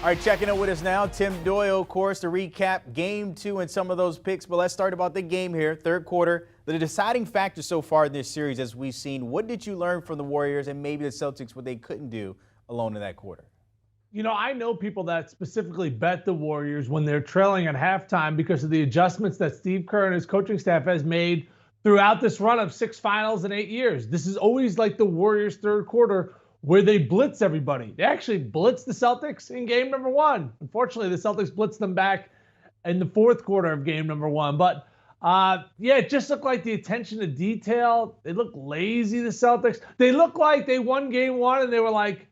All right, checking in with us now, Tim Doyle, of course, to recap Game 2 and some of those picks. But let's start about the game here, third quarter. The deciding factor so far in this series, as we've seen, what did you learn from the Warriors and maybe the Celtics, what they couldn't do alone in that quarter? You know, I know people that specifically bet the Warriors when they're trailing at halftime because of the adjustments that Steve Kerr and his coaching staff has made throughout this run of 6 finals in 8 years. This is always like the Warriors' third quarter where they blitz everybody. They actually blitzed the Celtics in game number 1. Unfortunately, the Celtics blitzed them back in the fourth quarter of game number 1. But, yeah, it just looked like the attention to detail. They looked lazy, the Celtics. They looked like they won game 1 and they were like,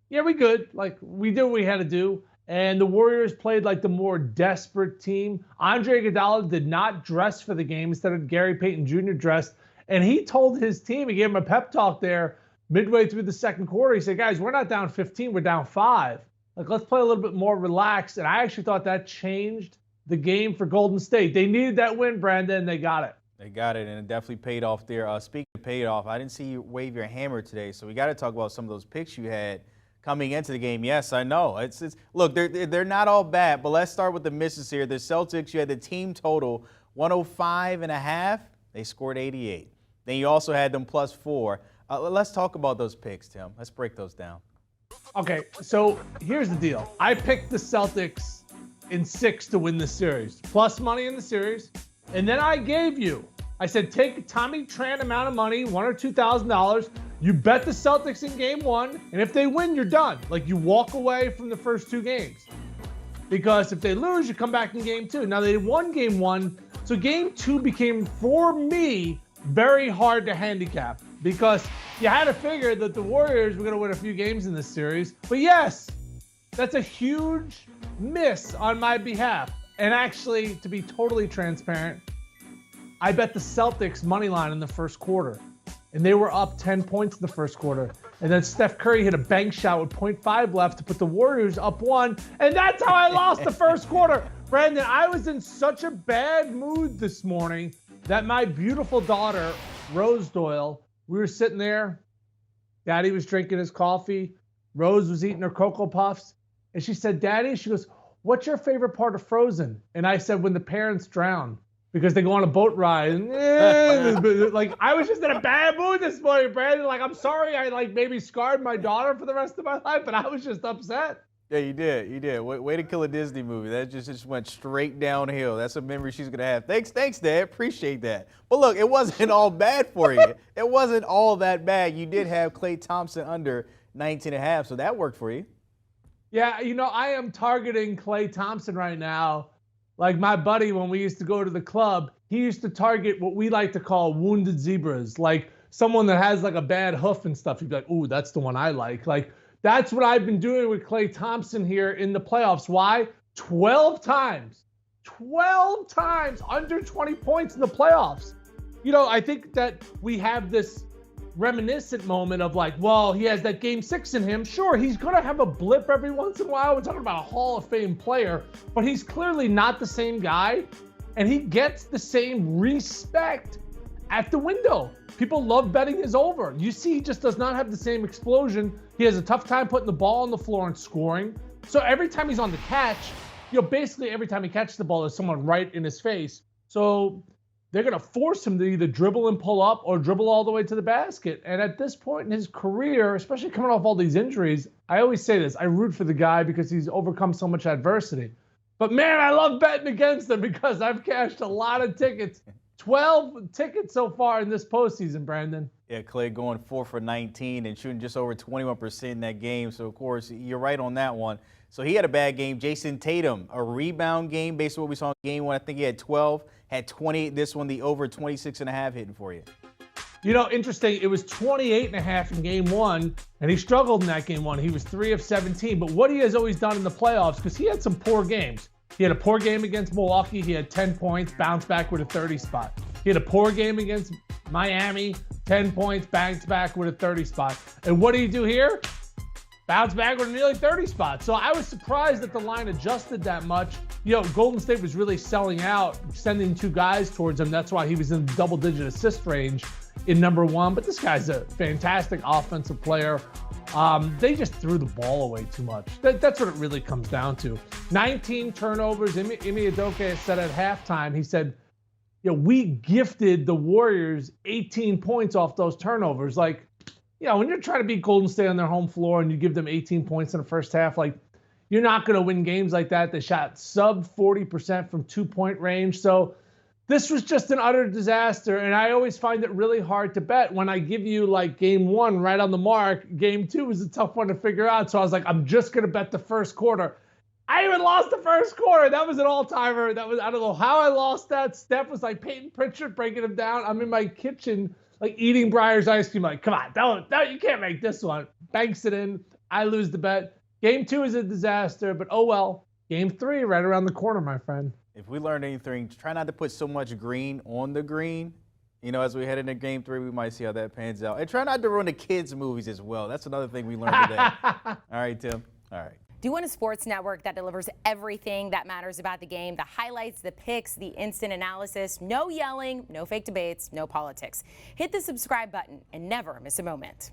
yeah, we good. Like, we did what we had to do. And the Warriors played like the more desperate team. Andre Iguodala did not dress for the game. Instead of Gary Payton Jr. dressed. And he told his team, he gave him a pep talk there midway through the second quarter. He said, guys, we're not down 15, we're down 5. Like, let's play a little bit more relaxed. And I actually thought that changed the game for Golden State. They needed that win, Brandon, and they got it. They got it, and it definitely paid off there. Speaking of paid off, I didn't see you wave your hammer today, so we got to talk about some of those picks you had coming into the game. Yes, I know. It's look, they're not all bad, but let's start with the misses here. The Celtics, you had the team total 105.5. They scored 88. Then you also had them +4. Let's talk about those picks, Tim. Let's break those down. Okay, so here's the deal. I picked the Celtics in 6 to win the series, plus money in the series. And then I said, take a Tommy Tran amount of money, $1,000 or $2,000. You bet the Celtics in game 1, and if they win, you're done. Like, you walk away from the first 2 games. Because if they lose, you come back in game 2. Now, they won game 1, so game 2 became, for me, very hard to handicap. Because you had to figure that the Warriors were going to win a few games in this series. But yes, that's a huge miss on my behalf. And actually, to be totally transparent, I bet the Celtics money line in the first quarter. And they were up 10 points in the first quarter. And then Steph Curry hit a bank shot with 0.5 left to put the Warriors up 1. And that's how I lost the first quarter. Brandon, I was in such a bad mood this morning that my beautiful daughter, Rose Doyle, we were sitting there. Daddy was drinking his coffee. Rose was eating her Cocoa Puffs. And she said, Daddy, she goes, what's your favorite part of Frozen? And I said, when the parents drown. Because they go on a boat ride. And, like, I was just in a bad mood this morning, Brandon. Like, I'm sorry I, like, maybe scarred my daughter for the rest of my life, but I was just upset. Yeah, you did. You did. Way to kill a Disney movie. That just went straight downhill. That's a memory she's going to have. Thanks, Dad. Appreciate that. But look, it wasn't all bad for you. It wasn't all that bad. You did have Klay Thompson under 19.5, so that worked for you. Yeah, you know, I am targeting Klay Thompson right now. Like my buddy, when we used to go to the club, he used to target what we like to call wounded zebras, like someone that has like a bad hoof and stuff. He'd be like, ooh, that's the one I like. Like, that's what I've been doing with Klay Thompson here in the playoffs. Why? 12 times under 20 points in the playoffs. You know, I think that we have this reminiscent moment of like, well, he has that game 6 in him. Sure, he's going to have a blip every once in a while. We're talking about a Hall of Fame player, but he's clearly not the same guy, and he gets the same respect at the window. People love betting his over. You see, he just does not have the same explosion. He has a tough time putting the ball on the floor and scoring. So every time he's on the catch, you know, basically every time he catches the ball, there's someone right in his face. So they're going to force him to either dribble and pull up or dribble all the way to the basket. And at this point in his career, especially coming off all these injuries, I always say this, I root for the guy because he's overcome so much adversity. But man, I love betting against him because I've cashed a lot of tickets. 12 tickets so far in this postseason, Brandon. Yeah, Klay going 4 for 19 and shooting just over 21% in that game. So, of course, you're right on that one. So he had a bad game. Jason Tatum, a rebound game based on what we saw in game 1. I think he had 12, had 20. This one, the over 26.5 hitting for you. You know, interesting. It was 28.5 in game 1, and he struggled in that game 1. He was 3 of 17. But what he has always done in the playoffs, because he had some poor games. He had a poor game against Milwaukee. He had 10 points, bounced back with a 30 spot. He had a poor game against Miami, 10 points, bounced back with a 30 spot. And what did he do here? Bounce back with a nearly 30 spot. So I was surprised that the line adjusted that much. You know, Golden State was really selling out, sending 2 guys towards him. That's why he was in the double-digit assist range in number one, but this guy's a fantastic offensive player. They just threw the ball away too much. That's what it really comes down to. 19 turnovers. Ime Udoka said at halftime, he said, we gifted the Warriors 18 points off those turnovers. Like, when you're trying to beat Golden State on their home floor and you give them 18 points in the first half, like, you're not going to win games like that. They shot sub 40% from 2-point range. So this was just an utter disaster. And I always find it really hard to bet when I give you like game one right on the mark. Game two is a tough one to figure out. So I was like, I'm just going to bet the first quarter. I even lost the first quarter. That was an all-timer. I don't know how I lost that. Steph was like Peyton Pritchard breaking him down. I'm in my kitchen, like eating Breyer's ice cream. Like, come on, you can't make this one. Banks it in. I lose the bet. Game two is a disaster, but oh well. Game three right around the corner, my friend. If we learned anything, try not to put so much green on the green. As we head into game three, we might see how that pans out. And try not to ruin the kids' movies as well. That's another thing we learned today. All right, Tim. All right. Do you want a sports network that delivers everything that matters about the game? The highlights, the picks, the instant analysis, no yelling, no fake debates, no politics. Hit the subscribe button and never miss a moment.